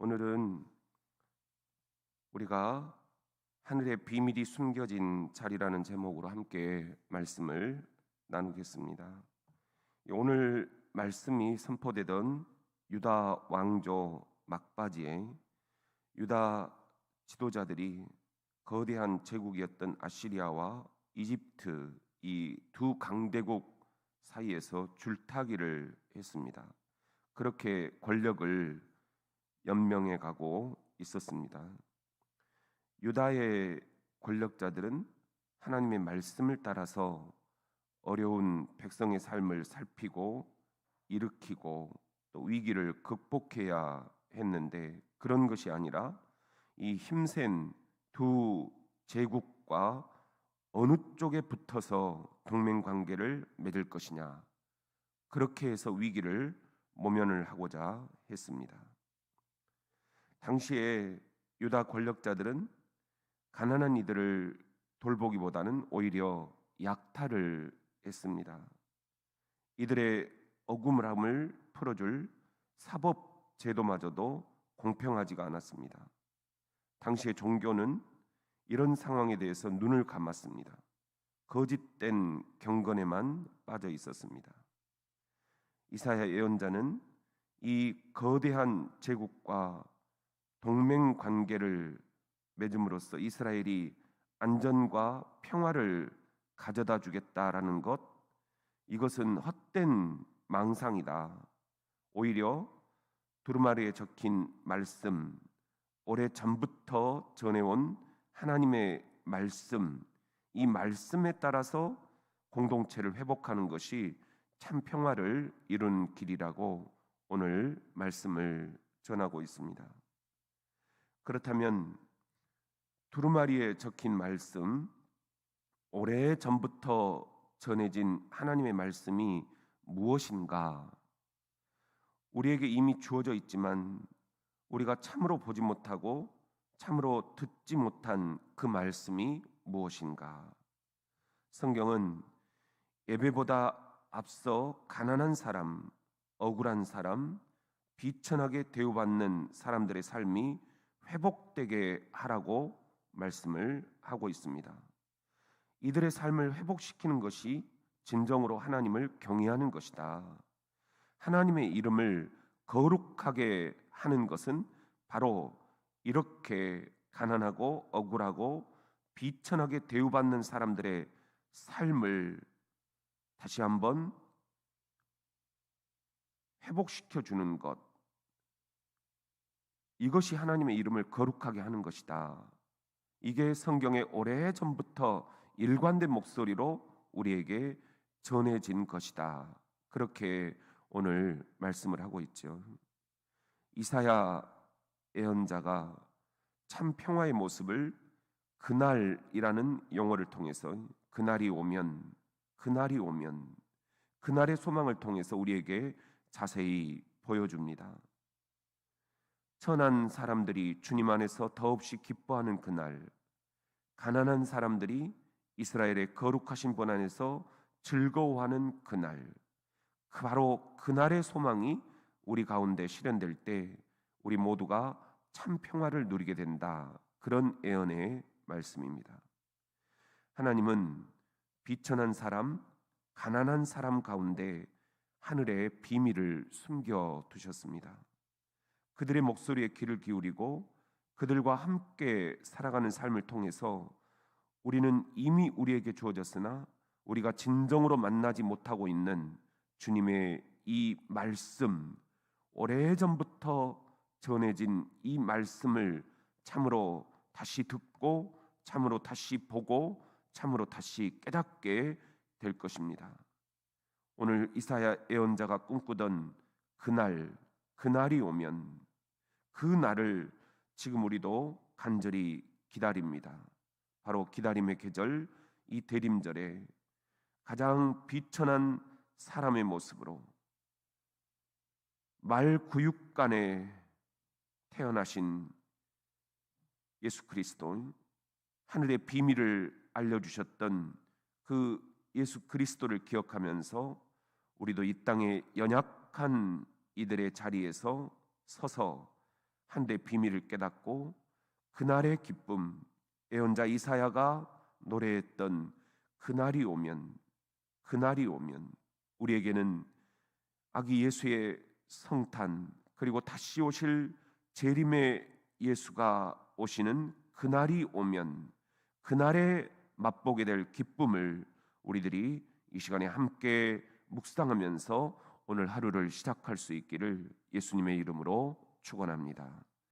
오늘은 우리가 하늘의 비밀이 숨겨진 자리라는 제목으로 함께 말씀을 나누겠습니다. 오늘 말씀이 선포되던 유다 왕조 막바지에 유다 지도자들이 거대한 제국이었던 아시리아와 이집트 이 두 강대국 사이에서 줄타기를 했습니다. 그렇게 권력을 연명해 가고 있었습니다. 유다의 권력자들은 하나님의 말씀을 따라서 어려운 백성의 삶을 살피고 일으키고 또 위기를 극복해야 했는데 그런 것이 아니라 이 힘센 두 제국과 어느 쪽에 붙어서 동맹 관계를 맺을 것이냐, 그렇게 해서 위기를 모면을 하고자 했습니다. 당시에 유다 권력자들은 가난한 이들을 돌보기보다는 오히려 약탈을 했습니다. 이들의 억울함을 풀어줄 사법 제도마저도 공평하지가 않았습니다. 당시의 종교는 이런 상황에 대해서 눈을 감았습니다. 거짓된 경건에만 빠져 있었습니다. 이사야 예언자는 이 거대한 제국과 동맹 관계를 맺음으로써 이스라엘이 안전과 평화를 가져다 주겠다라는 것, 이것은 헛된 망상이다. 오히려 두루마리에 적힌 말씀, 오래 전부터 전해온 하나님의 말씀, 이 말씀에 따라서 공동체를 회복하는 것이 참 평화를 이룬 길이라고 오늘 말씀을 전하고 있습니다. 그렇다면 두루마리에 적힌 말씀, 오래 전부터 전해진 하나님의 말씀이 무엇인가? 우리에게 이미 주어져 있지만 우리가 참으로 보지 못하고 참으로 듣지 못한 그 말씀이 무엇인가? 성경은 예배보다 앞서 가난한 사람, 억울한 사람, 비천하게 대우받는 사람들의 삶이 회복되게 하라고 말씀을 하고 있습니다. 이들의 삶을 회복시키는 것이 진정으로 하나님을 경외하는 것이다. 하나님의 이름을 거룩하게 하는 것은 바로 이렇게 가난하고 억울하고 비천하게 대우받는 사람들의 삶을 다시 한번 회복시켜 주는 것, 이것이 하나님의 이름을 거룩하게 하는 것이다. 이게 성경의 오래전부터 일관된 목소리로 우리에게 전해진 것이다. 그렇게 오늘 말씀을 하고 있죠. 이사야 예언자가 참 평화의 모습을 그날이라는 용어를 통해서 그날이 오면, 그날의 소망을 통해서 우리에게 자세히 보여줍니다. 천한 사람들이 주님 안에서 더없이 기뻐하는 그날, 가난한 사람들이 이스라엘의 거룩하신 분 안에서 즐거워하는 그날, 바로 그날의 소망이 우리 가운데 실현될 때 우리 모두가 참 평화를 누리게 된다. 그런 예언의 말씀입니다. 하나님은 비천한 사람, 가난한 사람 가운데 하늘의 비밀을 숨겨 두셨습니다. 그들의 목소리에 귀를 기울이고 그들과 함께 살아가는 삶을 통해서 우리는 이미 우리에게 주어졌으나 우리가 진정으로 만나지 못하고 있는 주님의 이 말씀, 오래전부터 전해진 이 말씀을 참으로 다시 듣고 참으로 다시 보고 참으로 다시 깨닫게 될 것입니다. 오늘 이사야 예언자가 꿈꾸던 그날이 오면 그 날을 지금 우리도 간절히 기다립니다. 바로 기다림의 계절, 이 대림절에 가장 비천한 사람의 모습으로 말구육간에 태어나신 예수 그리스도, 하늘의 비밀을 알려주셨던 그 예수 그리스도를 기억하면서 우리도 이 땅의 연약한 이들의 자리에서 서서 한데 비밀을 깨닫고 그날의 기쁨, 예언자 이사야가 노래했던 그날이 오면 우리에게는 아기 예수의 성탄, 그리고 다시 오실 재림의 예수가 오시는 그날이 오면 그날에 맛보게 될 기쁨을 우리들이 이 시간에 함께 묵상하면서 오늘 하루를 시작할 수 있기를 예수님의 이름으로 축원합니다.